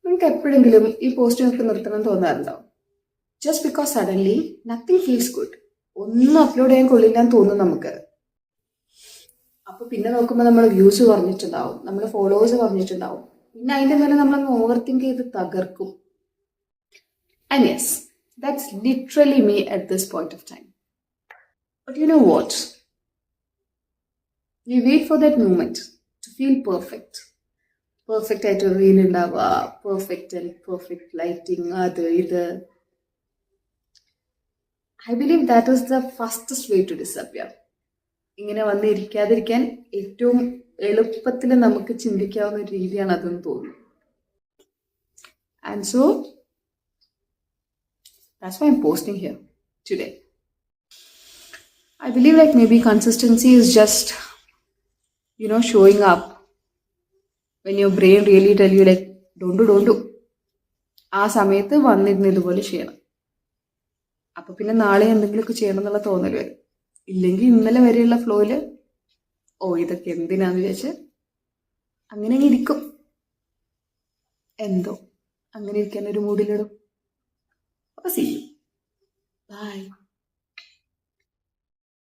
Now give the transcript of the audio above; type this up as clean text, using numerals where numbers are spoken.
നിങ്ങൾക്ക് എപ്പോഴെങ്കിലും ഈ പോസ്റ്റിനൊക്കെ നിർത്തണം തോന്നാറുണ്ടോ? Just because suddenly nothing feels good. ഒന്നും അപ്ലോഡ് ചെയ്യാൻ കൊള്ളില്ലാന്ന് തോന്നും നമുക്ക്. അപ്പൊ പിന്നെ നോക്കുമ്പോൾ നമ്മൾ വ്യൂസ് കുറഞ്ഞിട്ടുണ്ടാവും, നമ്മൾ ഫോളോവേഴ്സ് കുറഞ്ഞിട്ടുണ്ടാവും. പിന്നെ അതിന്റെ മേലെ നമ്മളങ്ങ് ഓവർ തിങ്ക് ചെയ്ത് തകർക്കും. And yes, that's literally me at this point of time. But you know what? We wait for that moment to feel perfect. Perfect ആയിട്ട് റീൽ ഉണ്ടാവുക, പെർഫെക്റ്റ് ലൈറ്റിംഗ്, അത് ഇത്. I believe that is the fastest way to disappear. ഇങ്ങനെ വന്നിരിക്കാതിരിക്കാൻ ഏറ്റവും എളുപ്പത്തിൽ നമുക്ക് ചിന്തിക്കാവുന്ന ഒരു രീതിയാണ് അതെന്ന് തോന്നുന്നു. And so that's why I'm posting here today. I believe like maybe consistency is just, showing up when your brain really tell you like don't do. ആ സമയത്ത് വന്നിരുന്ന് ഇതുപോലെ ചെയ്യണം. അപ്പൊ പിന്നെ നാളെ എന്തെങ്കിലുമൊക്കെ ചെയ്യണം എന്നുള്ള തോന്നൽ വരും. ഇല്ലെങ്കിൽ ഇന്നലെ വരെയുള്ള ഫ്ലോയില് ഇതൊക്കെ എന്തിനാന്ന് വിചാരിച്ച് അങ്ങനെ ഇരിക്കും. എന്തോ അങ്ങനെ ഇരിക്കാൻ ഒരു മൂഡിലിടും. See you. Bye.